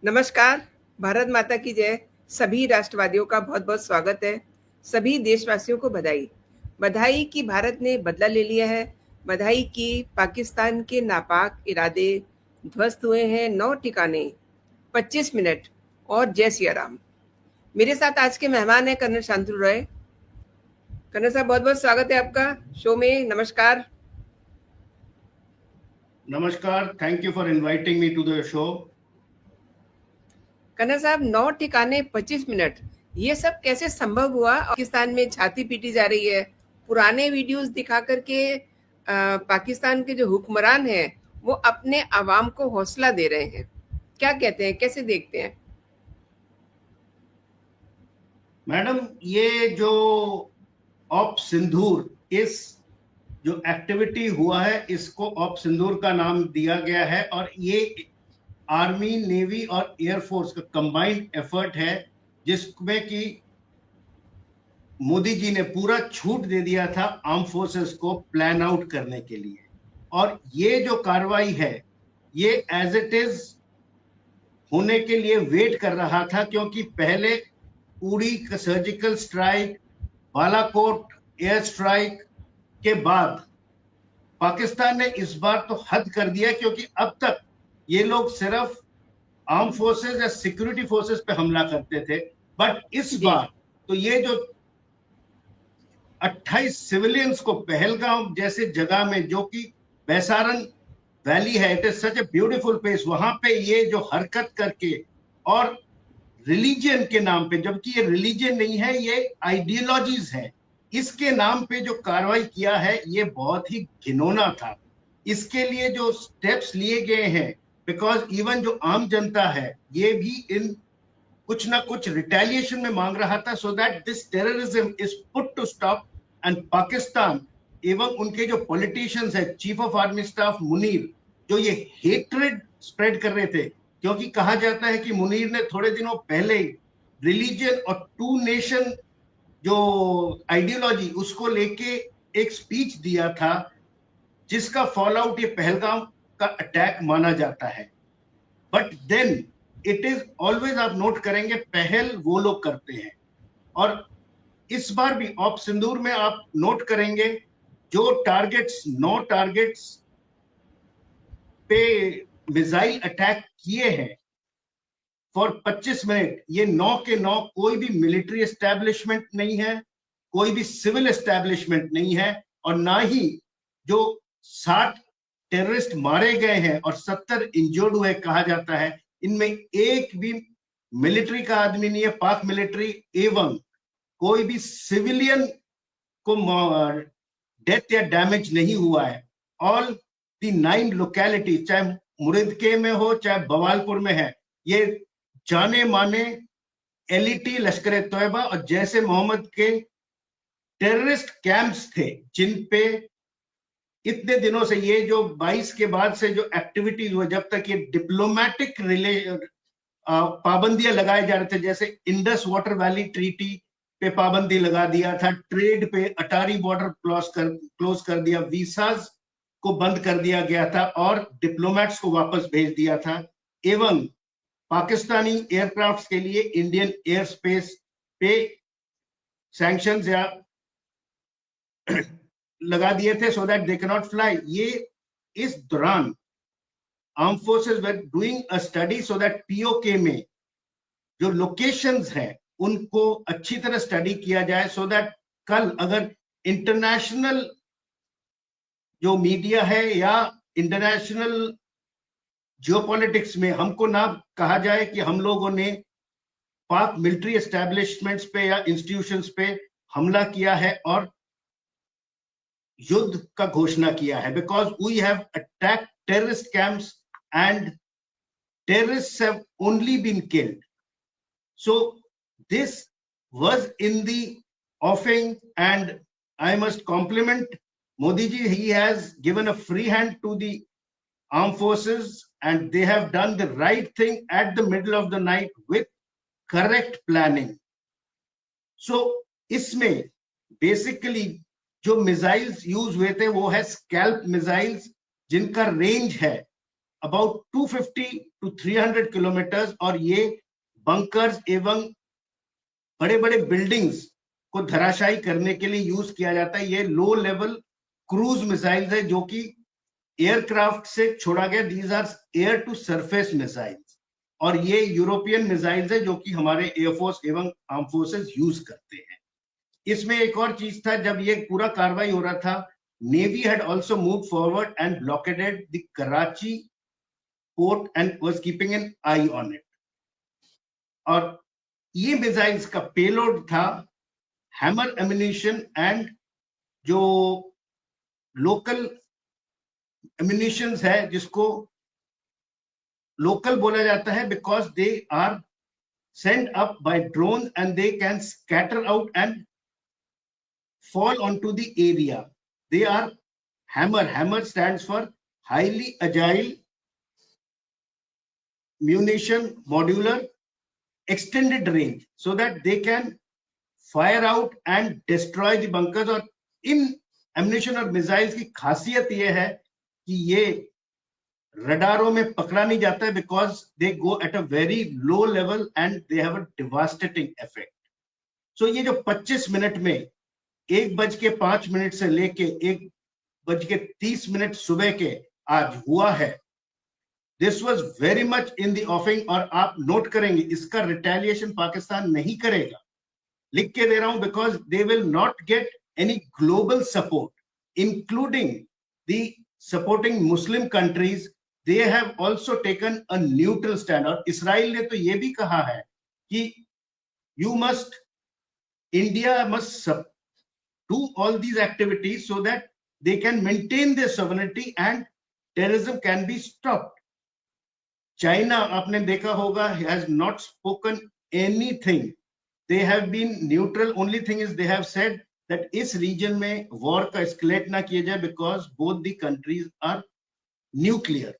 नमस्कार, भारत माता की जय। सभी राष्ट्रवादियों का बहुत-बहुत स्वागत है। सभी देशवासियों को बधाई। बधाई कि भारत ने बदला ले लिया है। बधाई कि पाकिस्तान के नापाक इरादे ध्वस्त हुए हैं 9 ठिकाने, 25 मिनट और जय सिया राम। मेरे साथ आज के मेहमान हैं कर्नल शांतनु रॉय। कर्नल साहब बहुत-बहुत स्वागत है आपका शो में। नमस्कार। नमस्कार, thank you for inviting me to the show. Colonel साहब 9 ठिकाने 25 मिनट, ये सब कैसे संभव हुआ? पाकिस्तान में छाती पीटी जा रही है। पुराने वीडियोस दिखा करके पाकिस्तान के जो हुक्मरान हैं वो अपने अवाम को हौसला दे रहे हैं। क्या कहते हैं, कैसे देखते हैं? मैडम, ये जो ऑप सिंदूर, इस जो एक्टिविटी हुआ है, इसको ऑप सिंदूर का नाम दिया गया है और ये आर्मी, नेवी और एयरफोर्स का कंबाइंड एफर्ट है, जिसमें कि मोदी जी ने पूरा छूट दे दिया था आर्म फोर्सेस को प्लान आउट करने के लिए। और ये जो कार्रवाई है, ये एज इट इज होने के लिए वेट कर रहा था, क्योंकि पहले उड़ी का surgical strike, Balakot air strike के बाद पाकिस्तान ने इस बार तो हद कर दिया, क्योंकि अब तक ये लोग सिर्फ आर्म फोर्सेस या सिक्योरिटी फोर्सेस पे हमला करते थे, बट इस बार तो ये जो 28 सिविलियंस को पहलगाम जैसे जगह में, जो कि बैसारन वैली है, it is such a beautiful place, वहां पे ये जो हरकत करके और रिलीजन के नाम पे, जबकि ये रिलीजन नहीं है, ये आइडियोलॉजीज है, इसके नाम पे जो कार्रवाई किया है, ये बहुत ही घिनौना था। इसके लिए जो स्टेप्स लिए गए हैं, बिकॉज इवन जो आम जनता है, ये भी इन कुछ ना कुछ रिटेलिएशन में मांग रहा था, so that this terrorism is put to stop. And Pakistan एवं उनके जो पॉलिटिशियंस है, chief of army staff Munir, जो ये हेट्रेड स्प्रेड कर रहे थे, क्योंकि कहा जाता है कि मुनीर ने थोड़े दिनों पहले रिलीजन और टू नेशन जो आइडियोलॉजी, उसको लेके एक स्पीच दिया था, जिसका फॉल आउट ये पहलगाम का अटैक माना जाता है। But then it is always, आप नोट करेंगे, पहल वो लोग करते हैं। और इस बार भी ऑप सिंदूर में आप नोट करेंगे, जो टारगेट्स, 9 टारगेट्स पे मिसाइल अटैक किए हैं फॉर 25 मिनट, ये 9 के 9 कोई भी मिलिट्री एस्टैब्लिशमेंट नहीं है, कोई भी सिविल एस्टैब्लिशमेंट नहीं है, और ना ही जो 60 टेररिस्ट मारे गए हैं और 70 इंजर्ड हुए कहा जाता है, इनमें एक भी मिलिट्री का आदमी नहीं है, पाक मिलिट्री, एवं कोई भी सिविलियन को डेथ या डैमेज नहीं हुआ है। ऑल दी 9 लोकेलिटी, चाहे मुरिदके में हो चाहे बवालपुर में है, ये जाने माने एलईटी, लश्कर तोयबा और जैसे मोहम्मद के टेररिस्ट कैंप्स थे, जिन पे इतने दिनों से, ये जो 22 के बाद से जो एक्टिविटी हुआ, जब तक ये डिप्लोमेटिक पाबंदियां लगाए जा रहे थे, जैसे इंडस वाटर वैली ट्रीटी पे पाबंदी लगा दिया था, ट्रेड पे अटारी बॉर्डर क्लोज कर दिया, वीसाज को बंद कर दिया गया था और डिप्लोमेट्स को वापस भेज दिया था, एवं पाकिस्तानी एयरक्राफ्ट के लिए इंडियन एयर स्पेस पे सैंक्शंस या लगा दिए थे, so that they can not fly. ये इस दौरान arm forces were doing a study so that PoK में जो लोकेशंस हैं उनको अच्छी तरह स्टडी किया जाए, सो दैट कल अगर इंटरनेशनल जो मीडिया है या इंटरनेशनल जियोपॉलिटिक्स में हमको ना कहा जाए कि हम लोगों ने पाक मिलिट्री एस्टैब्लिशमेंट्स पे या इंस्टीट्यूशंस पे हमला किया है और युद्ध का घोषणा किया है, because we have attacked terrorist camps and terrorists have only been killed. So this was in the offing, and I must compliment Modi ji. He has given a free hand to the armed forces, and they have done the right thing at the middle of the night with correct planning. So इसमें basically जो missiles use हुए थे वो है scalp missiles, जिनका range है about 250 to 300 kilometres, और ये बंकर्स एवं बड़े बड़े बिल्डिंग्स को धराशायी करने के लिए यूज किया जाता है। ये लो लेवल क्रूज मिसाइल्स है जो कि एयरक्राफ्ट से छोड़ा गया। These are air to surface missiles, और ये यूरोपियन मिसाइल्स है जो कि हमारे एयरफोर्स एवं आर्म फोर्सेस यूज करते हैं। इसमें एक और चीज था, जब ये पूरा कार्रवाई हो रहा था, navy had also move forward and blockaded the Karachi port and was keeping an eye on it. और ये मिसाइल्स का पेलोड था हैमर एम्यूनिशन एंड जो लोकल एम्यूनिशंस है, जिसको लोकल बोला जाता है because they are sent up by drones and they can scatter out and fall onto the area. They are hammer. Hammer stands for highly agile munition modular extended range, so that they can fire out and destroy the bunkers. और इन ammunition और missiles की खासियत ये है कि ये रडारों में पकड़ा नहीं जाता है, because they go at a very low level and they have a devastating effect. So ये जो 25 मिनट में 1:05 से लेके 1:30 सुबह के आज हुआ है, this was very much in the offing. और आप नोट करेंगे इसका रिटेलिएशन पाकिस्तान नहीं करेगा, लिख के दे रहा हूं, because they will not get any global support including the supporting Muslim countries. They have also taken a neutral stand, और इसराइल ने तो ये भी कहा है कि India must do all these activities so that they can maintain their sovereignty and terrorism can be stopped. China, आपने देखा होगा, has not spoken anything. They have been neutral. Only thing is they have said that इस region में war का escalate ना किया जाए because both the countries are nuclear.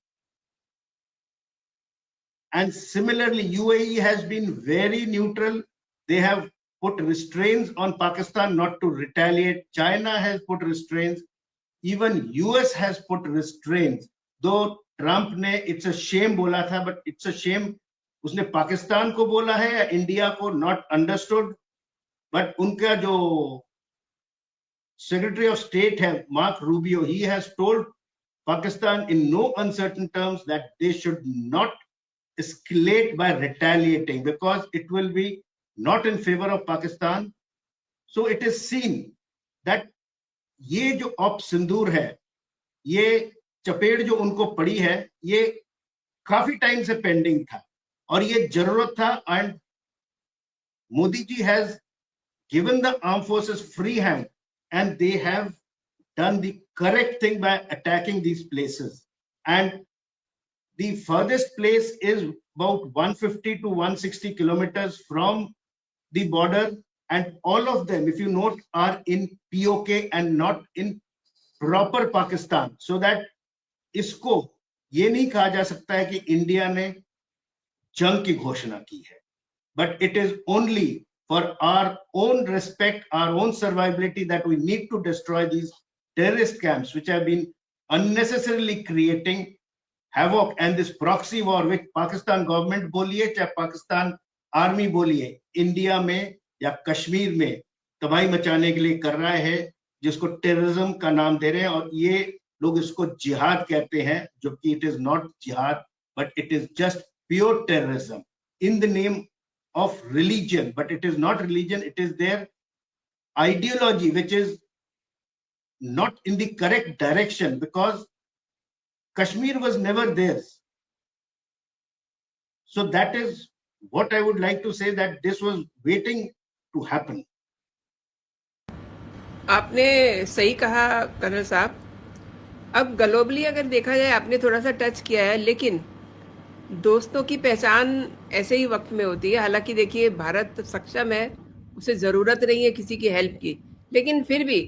And similarly, UAE has been very neutral. They have put restraints on Pakistan not to retaliate. China has put restraints. Even US has put restraints. Though Trump ने it's a shame बोला था, but it's a shame उसने पाकिस्तान को बोला है या India को, not understood. But उनका जो Secretary of State है Mark Rubio, he has told Pakistan in no uncertain terms that they should not escalate by retaliating because it will be not in favor of Pakistan. So it is seen that ये जो op सिंदूर है, ये चपेट जो उनको पड़ी है, ये काफी टाइम से पेंडिंग था और ये जरूरत था। And Modi ji has given the armed forces free hand and they have done the correct thing by attacking these places. And the furthest place is about 150 to 160 kilometers from the border, and all of them, if you note, are in POK and not in proper Pakistan, so that इसको ये नहीं कहा जा सकता है कि India ने जंग की घोषणा की है, but it is only for our own respect, our own survivability, that we need to destroy these terrorist camps which have been unnecessarily creating havoc. And this proxy war which Pakistan government बोलिए चाहे Pakistan army बोलिए, India में या कश्मीर में तबाही मचाने के लिए कर रहा है, जिसको टेररिज्म का नाम दे रहे हैं। और ये लोग इसको जिहाद कहते हैं, जो कि इट इज नॉट जिहाद, but it is just pure terrorism in the name of religion. But it is not religion, it is their ideology which is not in the correct direction, because Kashmir was never theirs. So that is what I would like to say, that this was waiting to happen. आपने सही कहा colonel साहब। अब globally अगर देखा जाए, आपने थोड़ा सा टच किया है, लेकिन दोस्तों की पहचान ऐसे ही वक्त में होती है। हालांकि देखिए, भारत सक्षम है, उसे ज़रूरत नहीं है किसी की हेल्प की, लेकिन फिर भी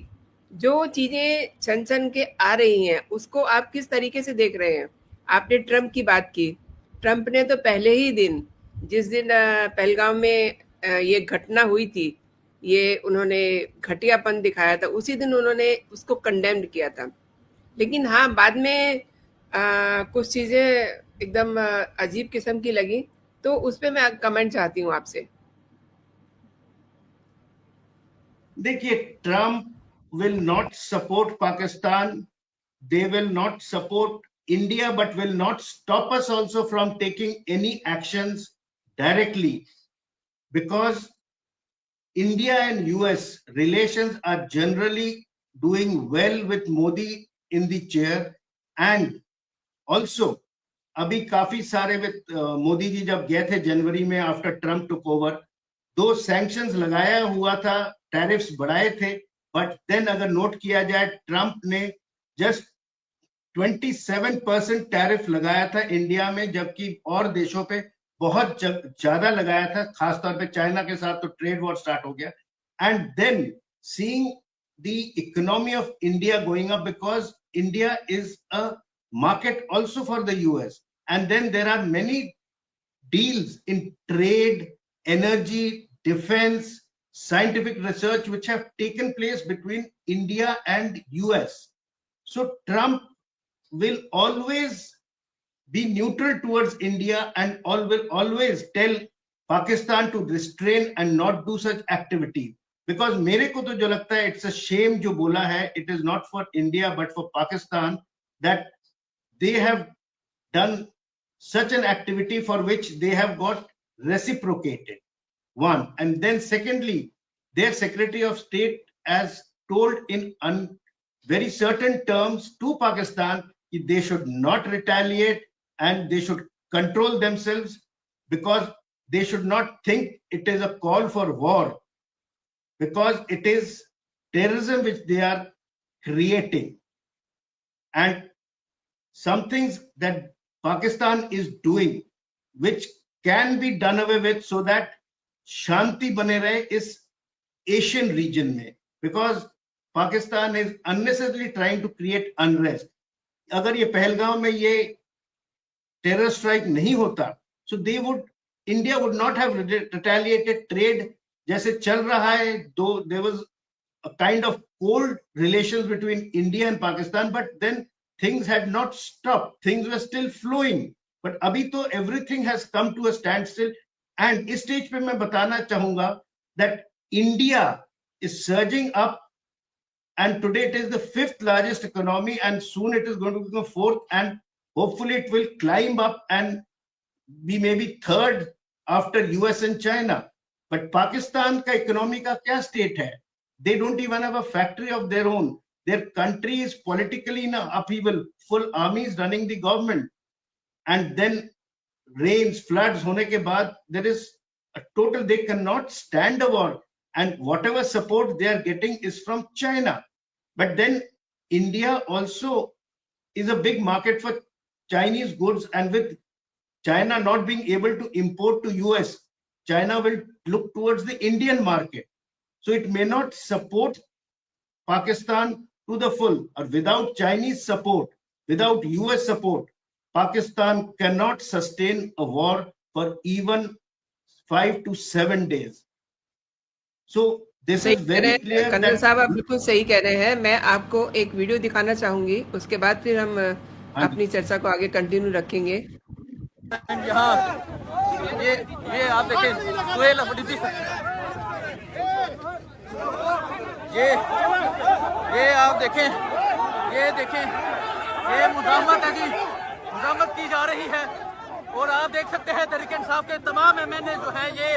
जो चीज़ें छन छन के आ रही हैं उसको आप किस तरीके से देख रहे हैं? आपने ट्रम्प की बात की। ट्रम्प ने तो पहले ही दिन, जिस दिन पहलगाम में ये घटना हुई थी, ये उन्होंने घटियापन दिखाया था, उसी दिन उन्होंने उसको कंडेम्ड किया था। लेकिन हाँ, बाद में कुछ चीजें एकदम अजीब किस्म की लगी, तो उस पे मैं कमेंट चाहती हूँ आपसे। देखिए, Trump will not support Pakistan. They will not support India, but will not stop us also from taking any actions directly, because India and US relations are generally doing well with Modi in the chair. And also, अभी काफी सारे मोदी जी जब गए थे जनवरी में after Trump took over, दो sanctions लगाया हुआ था, टैरिफ्स बढ़ाए थे, बट देन अगर नोट किया जाए, ट्रम्प ने जस्ट 27% टैरिफ लगाया था इंडिया में, जबकि और देशों पे बहुत ज्यादा लगाया था, खासतौर पे चाइना के साथ तो ट्रेड वॉर स्टार्ट हो गया. And then seeing the economy of India going up, because India is a market also for the US. And then there are many deals in trade, energy, defense, scientific research, which have taken place between India and US. So Trump will always be neutral towards India and will always tell Pakistan to restrain and not do such activity. Because मेरे को तो जो लगता है, it's a shame जो बोला है, it is not for India but for Pakistan, that they have done such an activity for which they have got reciprocated. One. And then secondly, their Secretary of State has told in very certain terms to Pakistan that they should not retaliate and they should control themselves, because they should not think it is a call for war, because it is terrorism which they are creating. And some things that Pakistan is doing which can be done away with, so that shanti bane rahe is Asian region mein, because Pakistan is unnecessarily trying to create unrest. अगर ये पहलगांव में ये terror strike नहीं होता, so they would, India would not have retaliated. Trade जैसे चल रहा है, though there was a kind of cold relations between India and Pakistan, but then things had not stopped. Things were still flowing. But अभी तो everything has come to a standstill. And इस stage पे मैं बताना चाहूंगा that India is surging up, and today it is the 5th largest economy, and soon it is going to become 4th, and hopefully it will climb up and be maybe 3rd after US and China. But Pakistan का economy का क्या state है? They don't even have a factory of their own. Their country is politically in upheaval, full armies running the government. And then rains, floods होने के बाद, there is a total, they cannot stand a war. And whatever support they are getting is from China. But then India also is a big market for Chinese goods, and with China not being able to import to US, China will look towards the Indian market. So it may not support Pakistan to the full. Or without Chinese support, without US support, Pakistan cannot sustain a war for even 5 to 7 days. So this is very clear. Colonel साहब, आप बिल्कुल सही कह रहे हैं. मैं आपको एक वीडियो दिखाना चाहूंगी, उसके बाद फिर हम अपनी चर्चा को आगे कंटिन्यू रखेंगे. यहाँ ये आप देखें, सुहेल अफरीदी, ये आप देखें, ये मुजामत है जी, मुजामत की जा रही है. और आप देख सकते हैं तहरीक इंसाफ के तमाम एमएनए जो हैं ये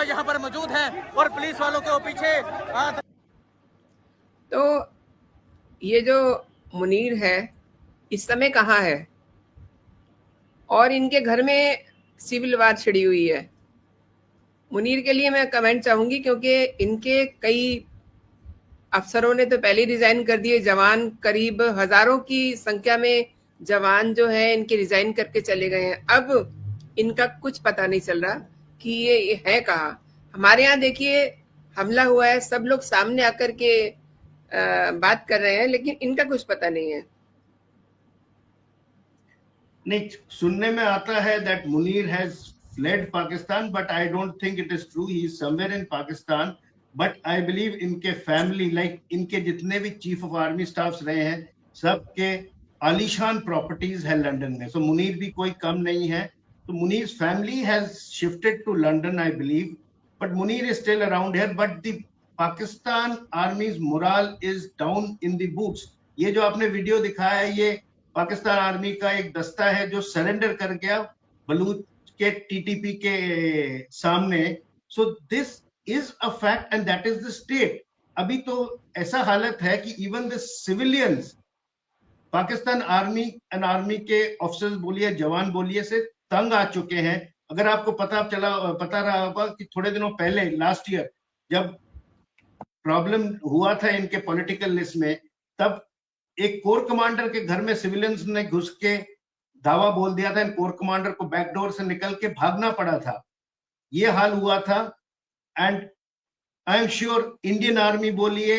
यहाँ पर मौजूद हैं, और पुलिस वालों के पीछे. तो ये जो मुनीर है इस समय कहाँ है, और इनके घर में सिविल वार छिड़ी हुई है. मुनीर के लिए मैं कमेंट चाहूंगी, क्योंकि इनके कई अफसरों ने तो पहले रिजाइन कर दिए. जवान करीब हजारों की संख्या में जवान जो है इनके रिजाइन करके चले गए हैं. अब इनका कुछ पता नहीं चल रहा कि ये है कहाँ. हमारे यहाँ देखिए हमला हुआ है, सब लोग सामने आकर के बात कर रहे हैं, लेकिन इनका कुछ पता नहीं है. नहीं, सुनने में आता है that Munir has fled Pakistan, but I don't think it is true. He is somewhere in Pakistan. But I believe इनके family, like इनके जितने भी चीफ ऑफ आर्मी स्टाफ्स रहे हैं, सबके आलीशान प्रॉपर्टीज है लंदन में. सो मुनीर भी कोई कम नहीं है. तो मुनीर's family has shifted to London, I believe, but Munir is still around here. But the Pakistan Army's morale is down in the boots. ये जो आपने वीडियो दिखाया है, ये पाकिस्तान आर्मी का एक दस्ता है जो सरेंडर कर गया बलूच के टीटीपी के सामने. So this is a fact and that is the state. अभी तो ऐसा हालत है कि even the civilians Pakistan army and army के ऑफिसर्स बोलिए, जवान बोलिए, से तंग आ चुके हैं. अगर आपको पता रहा होगा कि थोड़े दिनों पहले लास्ट ईयर जब प्रॉब्लम हुआ था इनके पॉलिटिकल लिस्ट में, तब एक कोर कमांडर के घर में सिविलियंस ने घुस के दावा बोल दिया था. कोर कमांडर को बैकडोर से निकल के भागना पड़ा था. ये हाल हुआ था. And I am sure Indian army बोलिए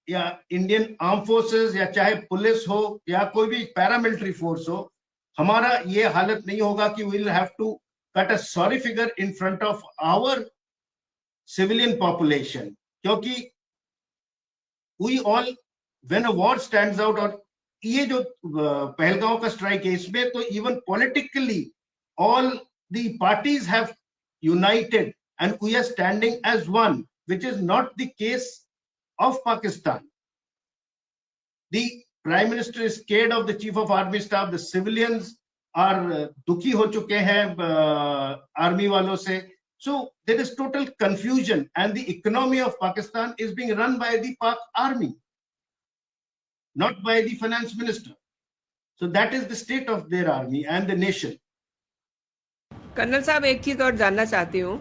या इंडियन आर्म फोर्सेस या चाहे पुलिस हो या कोई भी पैरामिलिट्री फोर्स हो, हमारा ये हालत नहीं होगा कि we will have to cut a sorry figure in front of our civilian population. क्योंकि we all when a war stands out, और ये जो पहलगांव का स्ट्राइक है, इसमें तो even politically all the parties have united and we are standing as one, which is not the case of Pakistan. The Prime Minister is scared of the Chief of Army Staff. The civilians are दुखी हो चुके हैं army वालों से. So there is total confusion, and the economy of Pakistan is being run by the Pak Army, not by the Finance Minister. So that is the state of their army and the nation. Colonel साहब, एक चीज और जानना चाहती हूँ.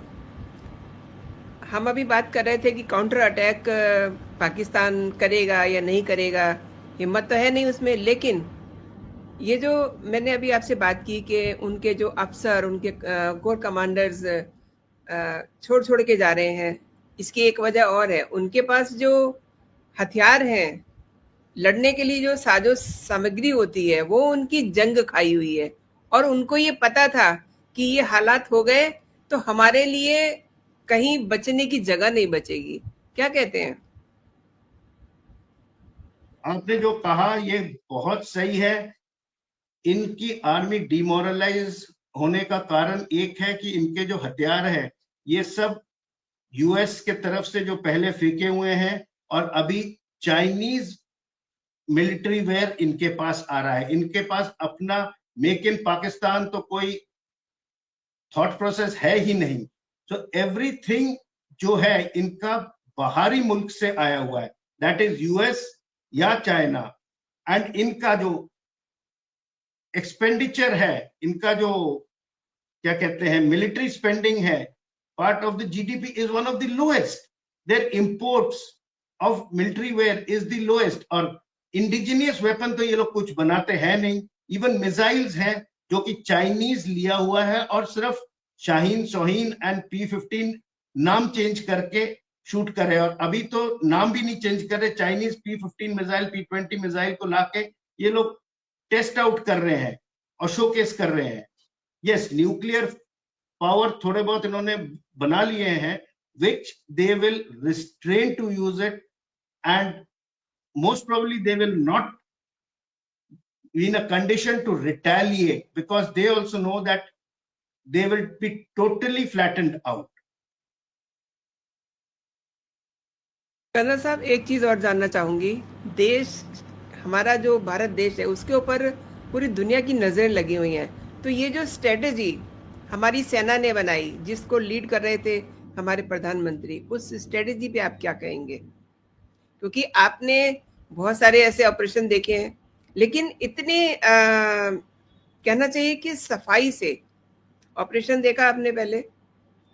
हम अभी बात कर रहे थे कि काउंटर अटैक पाकिस्तान करेगा या नहीं करेगा, हिम्मत तो है नहीं उसमें. लेकिन ये जो मैंने अभी आपसे बात की कि उनके जो अफसर, उनके कोर कमांडर्स छोड़ के जा रहे हैं, इसकी एक वजह और है. उनके पास जो हथियार हैं, लड़ने के लिए जो साजो सामग्री होती है, वो उनकी जंग खाई हुई है. और उनको ये पता था कि ये हालात हो गए तो हमारे लिए कहीं बचने की जगह नहीं बचेगी. क्या कहते हैं? आपने जो कहा ये बहुत सही है. इनकी आर्मी डिमोरलाइज होने का कारण एक है कि इनके जो हथियार है ये सब यूएस के तरफ से जो पहले फेंके हुए हैं, और अभी चाइनीज मिलिट्री वेयर इनके पास आ रहा है. इनके पास अपना मेक इन पाकिस्तान तो कोई थॉट प्रोसेस है ही नहीं. So everything जो है इनका बाहरी मुल्क से आया हुआ है, दैट इज यूएस या चाइना. एंड इनका जो एक्सपेंडिचर है, इनका जो क्या कहते हैं मिलिट्री स्पेंडिंग है, part of the GDP is one of the lowest. Their imports of military ware is the lowest. और इंडिजिनियस वेपन तो ये लोग कुछ बनाते हैं नहीं. इवन मिसाइल्स हैं जो कि चाइनीज लिया हुआ है, और सिर्फ शाहीन, सोहीन एंड P-15 नाम चेंज करके शूट करे. और अभी तो नाम भी नहीं चेंज कर रहे. Chinese P-15 missile, P-20 missile को लाके ये लोग टेस्ट आउट कर रहे हैं और शोकेस कर रहे हैं. यस, न्यूक्लियर पावर थोड़े बहुत इन्होंने बना लिए हैं, which they will restrain to use it, and most probably they will not be in a condition to retaliate, because they also know that they will be totally flattened out. Colonel साहब, एक चीज और जानना चाहूंगी. देश, हमारा जो भारत देश है, उसके ऊपर पूरी दुनिया की नजरें लगी हुई हैं. तो ये जो स्ट्रेटेजी हमारी सेना ने बनाई, जिसको लीड कर रहे थे हमारे प्रधानमंत्री, उस स्ट्रेटेजी पे आप क्या कहेंगे? क्योंकि आपने बहुत सारे ऐसे ऑपरेशन देखे हैं, लेकिन इतने कहना चाहिए कि सफाई से ऑपरेशन देखा आपने पहले,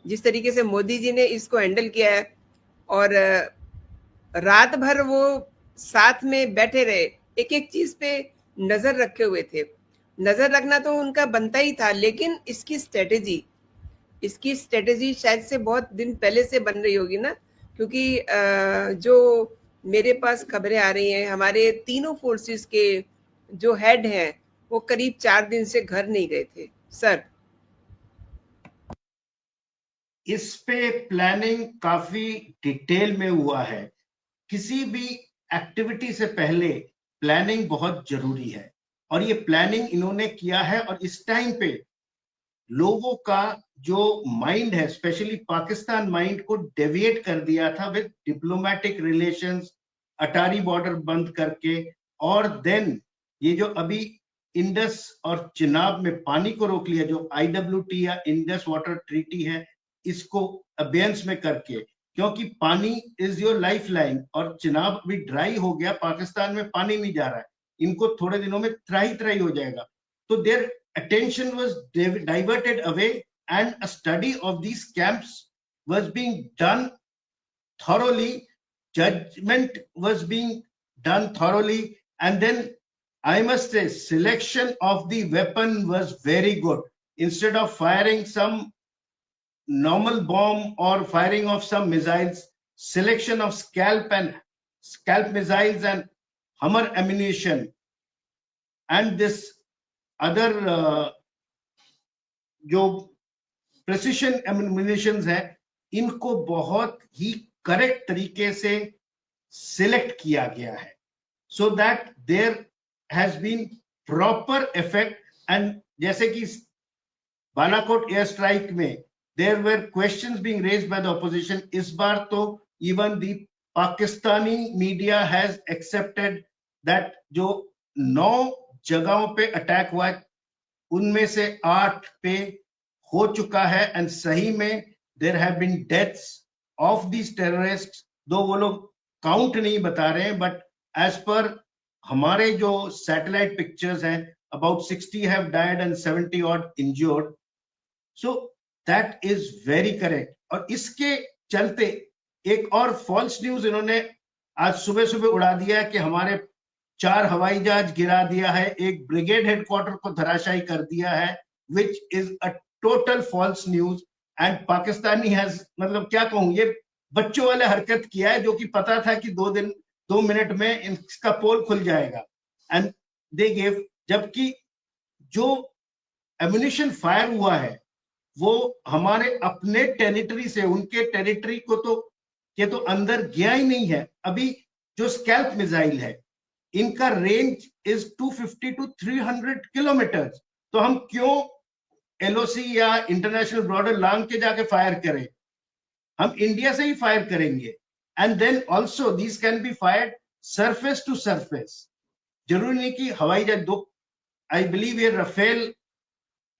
जिस तरीके से मोदी जी ने इसको हैंडल किया है. और रात भर वो साथ में बैठे रहे, एक एक चीज पे नजर रखे हुए थे. नजर रखना तो उनका बनता ही था, लेकिन इसकी स्ट्रेटेजी शायद से बहुत दिन पहले से बन रही होगी ना. क्योंकि जो मेरे पास खबरें आ रही हैं, हमारे तीनों फोर्सेस के जो हेड हैं वो करीब 4 दिन से घर नहीं गए थे. सर, इस पे प्लानिंग काफी डिटेल में हुआ है. किसी भी एक्टिविटी से पहले प्लानिंग बहुत जरूरी है. और ये प्लानिंग इन्होंने किया है। और इस टाइम पे लोगों का जो माइंड है, स्पेशली पाकिस्तान माइंड को डेविएट कर दिया था with diplomatic relations, Attari border बंद करके, और देन ये जो अभी इंडस और चिनाब में पानी को रोक लिया, जो IWT या इंडस वाटर ट्रीटी है, इसको अबेंस में करके, क्योंकि पानी इज योर लाइफ लाइन, और चिनाब भी ड्राई हो गया, पाकिस्तान में पानी नहीं जा रहा है, इनको थोड़े दिनों में त्राही त्राही हो जाएगा। तो there attention was diverted away, and a study of these camps was being done thoroughly, judgment was being done thoroughly, and then I must say selection of the weapon was very good. Instead of firing some normal bomb or firing of some missiles, selection of scalp missiles and Hummer ammunition and this other जो precision ammunitions है, इनको बहुत ही correct तरीके से select किया गया है, so that there has been proper effect. And जैसे कि बालाकोट एयर स्ट्राइक में there were questions being raised by the opposition, इस बार तो even the Pakistani media has accepted that जो 9 जगहों पे अटैक हुआ है, उनमें से 8 पे हो चुका है, एंड सही में there have been deaths of these terrorists, though वो लोग काउंट नहीं बता रहे हैं, बट एज पर हमारे जो सैटेलाइट पिक्चर्स हैं, about 60 have died and 70 odd injured, so that is very correct. और इसके चलते एक और फॉल्स न्यूज इन्होंने आज सुबह सुबह उड़ा दिया है कि हमारे 4 हवाई जहाज गिरा दिया है, एक ब्रिगेड हेडक्वार्टर को धराशायी कर दिया है, which is a total false news. And Pakistani has, मतलब क्या कहूं, ये बच्चों वाले हरकत किया है, जो कि पता था कि 2 मिनट में इसका पोल खुल जाएगा, एंड दे गिव, जबकि जो एम्यूनिशन फायर हुआ है वो हमारे अपने टेरिटरी से, उनके टेरिटरी को तो अंदर गया ही नहीं है। अभी जो स्कैल्प मिसाइल है, इनका रेंज इज 250 to 300 किलोमीटर, तो हम क्यों LOC या इंटरनेशनल बॉर्डर लांग के जाके फायर करें, हम इंडिया से ही फायर करेंगे। And then also these can be fired surface to surface, जरूरी नहीं कि हवाई जहाज, दो आई बिलीव ये राफेल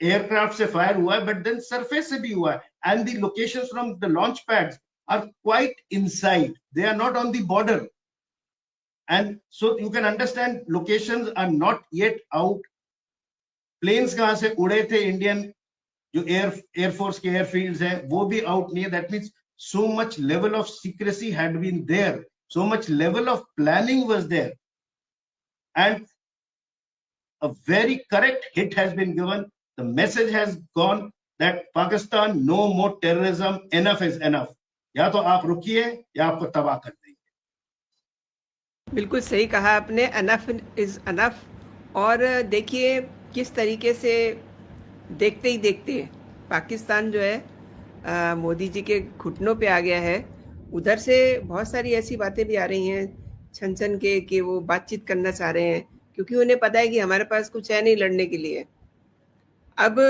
एयरक्राफ्ट से फायर हुआ है, बट देन सरफेस से भी हुआ है, and the locations from the launch pads are quite inside, they are not on the border, and so you can understand locations are not yet out. Planes कहां से उड़े थे, इंडियन जो air force के एयरफील्ड्स हैं वो भी आउट नहीं है। That means so much level of secrecy had been there, so much level of planning was there, and a very correct hit has been given. The message has gone that Pakistan, no more terrorism, enough is enough. या तो आप रुकिए या आपको तबाह कर देंगे। बिल्कुल सही कहा आपने, अनफ इज अनफ। और देखिए किस तरीके से देखते ही देखते पाकिस्तान जो है मोदी जी के घुटनों पे आ गया है। उधर से बहुत सारी ऐसी बातें भी आ रही हैं छन छन के कि वो बातचीत करना चाह रहे हैं, क्योंकि उन्हें पता है कि हमारे पास कुछ है नहीं लड़ने के लिए। अब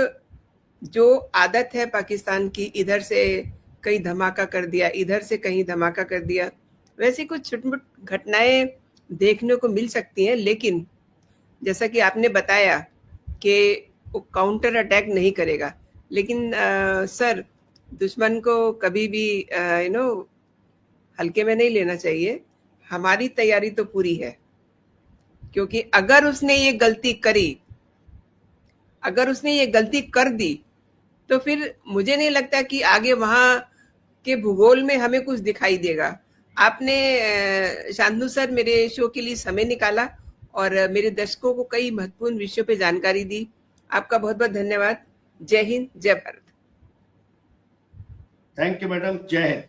जो आदत है पाकिस्तान की, इधर से कहीं धमाका कर दिया, इधर से कहीं धमाका कर दिया, वैसे कुछ छुटमुट घटनाएं देखने को मिल सकती हैं, लेकिन जैसा कि आपने बताया कि वो काउंटर अटैक नहीं करेगा। लेकिन सर, दुश्मन को कभी भी हल्के में नहीं लेना चाहिए। हमारी तैयारी तो पूरी है, क्योंकि अगर उसने ये गलती कर दी तो फिर मुझे नहीं लगता कि आगे वहां के भूगोल में हमें कुछ दिखाई देगा। आपने शांतनु सर मेरे शो के लिए समय निकाला और मेरे दर्शकों को कई महत्वपूर्ण विषयों पे जानकारी दी। आपका बहुत बहुत धन्यवाद। जय हिंद, जय भारत। थैंक यू मैडम, जय हिंद।